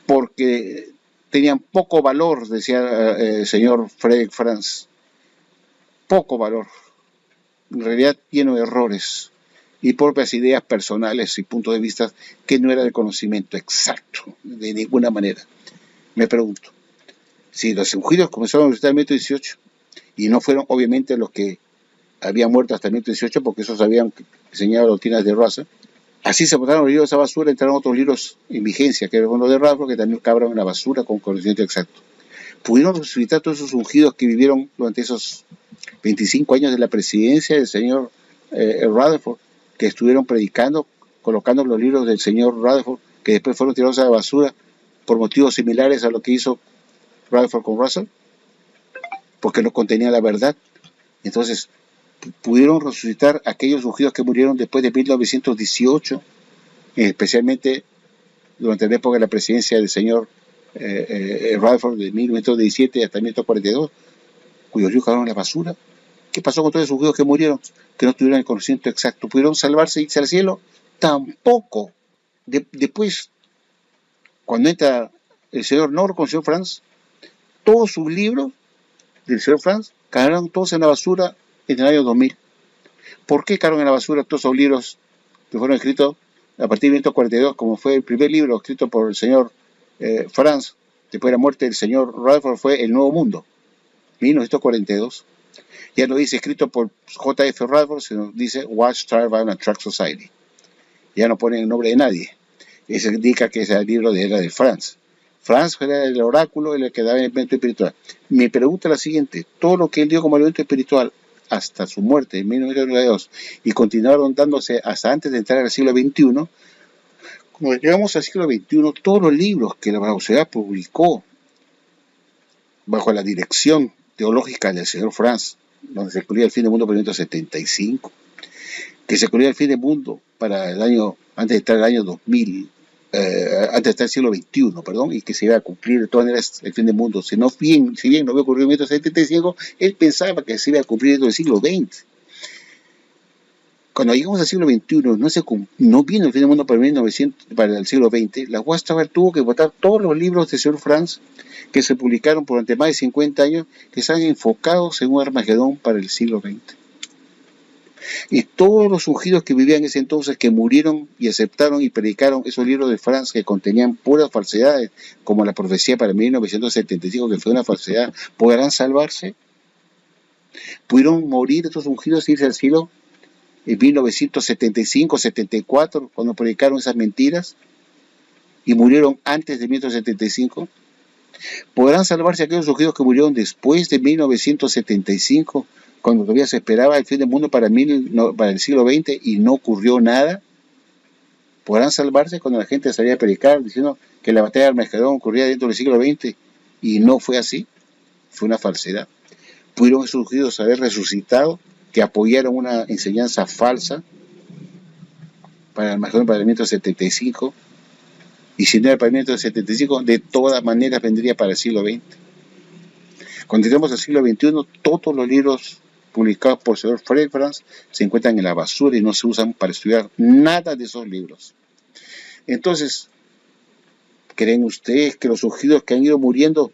porque tenían poco valor, decía el señor Frederick Franz, poco valor, en realidad lleno de errores y propias ideas personales y puntos de vista que no era de conocimiento exacto, de ninguna manera. Me pregunto, si los ungidos comenzaron a visitar el 1918, y no fueron obviamente los que habían muerto hasta el 1918, porque esos habían enseñado doctrinas de Russell, así se botaron los libros de esa basura, entraron otros libros en vigencia, que eran los de Rutherford, que también cabraron en la basura con conocimiento exacto. Pudieron resucitar todos esos ungidos que vivieron durante esos 25 años de la presidencia del señor Rutherford, que estuvieron predicando, colocando los libros del señor Rutherford, que después fueron tirados a la basura por motivos similares a lo que hizo Rutherford con Russell, porque no contenía la verdad. Entonces, pudieron resucitar aquellos ungidos que murieron después de 1918, especialmente durante la época de la presidencia del señor Rutherford de 1917 hasta 1942, cuyos libros quedaron en la basura. ¿Qué pasó con todos esos ungidos que murieron, que no tuvieron el conocimiento exacto? ¿Pudieron salvarse y irse al cielo? Tampoco. Después, cuando entra el señor North con el señor Franz, todos sus libros del señor Franz quedaron todos en la basura en el año 2000. ¿Por qué quedaron en la basura todos esos libros que fueron escritos a partir de 1942, como fue el primer libro escrito por el señor Franz, después de la muerte del señor Rutherford, fue El Nuevo Mundo, 1942? Ya no dice escrito por J.F. Rutherford, sino dice Watchtower and Tract Society. Ya no pone el nombre de nadie. Eso indica que ese libro era de Franz. Franz era el oráculo, el que daba el alimento espiritual. Mi pregunta es la siguiente: todo lo que él dio como alimento espiritual hasta su muerte en 1992 y continuaron dándose hasta antes de entrar al siglo XXI, cuando llegamos al siglo XXI, todos los libros que la sociedad publicó bajo la dirección teológica del señor Franz, donde se incluía el fin del mundo para 1975, que se incluía el fin del mundo para el año, antes de estar el año 2000, antes de estar el siglo XXI, perdón, y que se iba a cumplir de todas maneras el fin del mundo. Si bien no había ocurrido en 1975, él pensaba que se iba a cumplir en el siglo XX. Cuando llegamos al siglo XXI, no vino el fin del mundo para el siglo XX, la Watchtower tuvo que votar todos los libros del señor Franz que se publicaron durante más de 50 años, que estaban enfocados en un Armagedón para el siglo XX. Y todos los ungidos que vivían en ese entonces, que murieron y aceptaron y predicaron esos libros de Franz que contenían puras falsedades, como la profecía para 1975, que fue una falsedad, ¿podrán salvarse? ¿Pudieron morir estos ungidos e irse al cielo en 1975, 74, cuando predicaron esas mentiras y murieron antes de 1975? ¿Podrán salvarse aquellos ungidos que murieron después de 1975, cuando todavía se esperaba el fin del mundo para el siglo XX y no ocurrió nada? ¿Podrán salvarse cuando la gente salía a predicar diciendo que la batalla de Armagedón ocurría dentro del siglo XX y no fue así? Fue una falsedad. ¿Pudieron esos ungidos haber resucitado, que apoyaron una enseñanza falsa para el Armagedón para el 1975? Y si no era para el 1975, de todas maneras vendría para el siglo XX. Cuando entremos al siglo XXI, todos los libros publicados por el señor Franz, se encuentran en la basura y no se usan para estudiar nada de esos libros. Entonces, ¿creen ustedes que los ungidos que han ido muriendo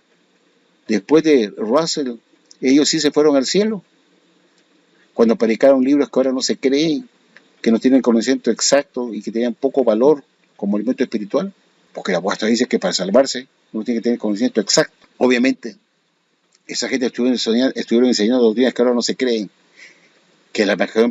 después de Russell, ellos sí se fueron al cielo? Cuando predicaron libros que ahora no se creen, que no tienen conocimiento exacto y que tenían poco valor como alimento espiritual. Porque la apóstol dice que para salvarse uno tiene que tener conocimiento exacto. Obviamente, esa gente estuvieron enseñando doctrinas que ahora no se creen. Que la gran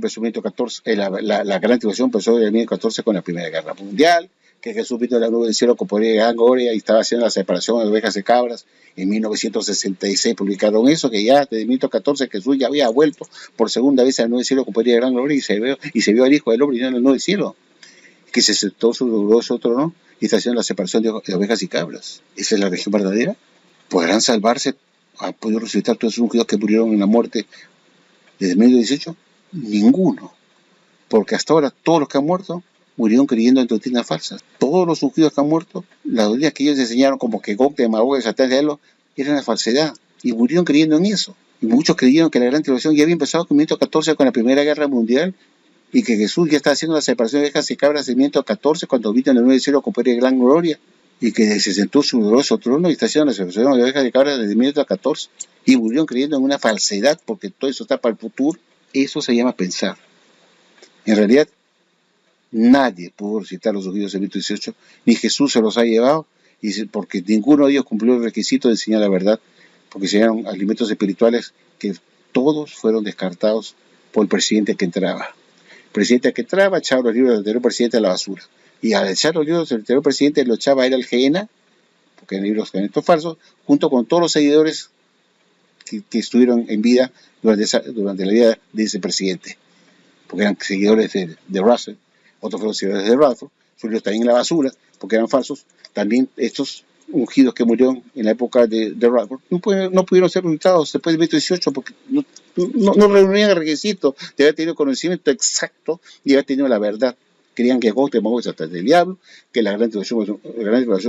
tribulación empezó en el 1914 con la Primera Guerra Mundial, que Jesús vino de la nube del cielo con poder y gran gloria y estaba haciendo la separación de ovejas y cabras. En 1966 publicaron eso, que ya desde 1914 Jesús ya había vuelto por segunda vez a la nube del cielo con poder y gran gloria y se vio al Hijo del Hombre en la nube del cielo, que se sentó su glorioso trono y está haciendo la separación de ovejas y cabras. ¿Esa es la religión verdadera? ¿Podrán salvarse? ¿Han podido resucitar todos esos ungidos que murieron en la muerte desde el 2018? Ninguno. Porque hasta ahora todos los que han muerto murieron creyendo en doctrinas falsas. Todos los ungidos que han muerto, las doctrinas que ellos enseñaron como que Gog, de Magog, de Satán, de Elo, eran una falsedad. Y murieron creyendo en eso. Y muchos creyeron que la gran tribulación ya había empezado en 1914 con la Primera Guerra Mundial y que Jesús ya estaba haciendo la separación de ovejas y cabras en 1914 cuando vino en el 9 del cielo con poder y gran gloria. Y que se sentó su glorioso trono y está haciendo la separación de ovejas y cabras desde 1914. Y murieron creyendo en una falsedad porque todo eso está para el futuro. Eso se llama pensar. En realidad, nadie pudo recitar los ungidos del 2018, ni Jesús se los ha llevado, porque ninguno de ellos cumplió el requisito de enseñar la verdad, porque enseñaron alimentos espirituales que todos fueron descartados por el presidente que entraba. El presidente que entraba echaba los libros del anterior presidente a la basura. Y al echar los libros del anterior presidente lo echaba a él al Gehenna, porque eran libros falsos, junto con todos los seguidores que estuvieron en vida durante la vida de ese presidente, porque eran seguidores de Russell, otros fueron seguidores de Rutherford, sus libros también en la basura, porque eran falsos. También estos ungidos que murieron en la época de Rutherford no pudieron ser resucitados después del 2018 porque no reunían el requisito de haber tenido conocimiento exacto y haber tenido la verdad. Querían que Gog, de Magog, Satán, del diablo, que la gran tribulación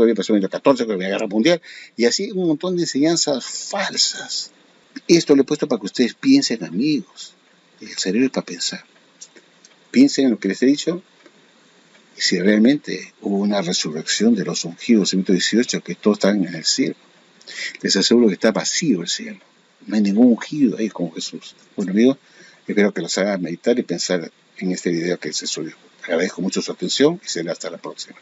había pasado en el 14 con la Primera Guerra Mundial, y así un montón de enseñanzas falsas. Esto lo he puesto para que ustedes piensen, amigos. El cerebro es para pensar. Piensen en lo que les he dicho y si realmente hubo una resurrección de los ungidos en 2018, que todos están en el cielo. Les aseguro que está vacío el cielo. No hay ningún ungido ahí como Jesús. Bueno, amigos, espero que los haga meditar y pensar en este video que se subió. Agradezco mucho su atención y será hasta la próxima.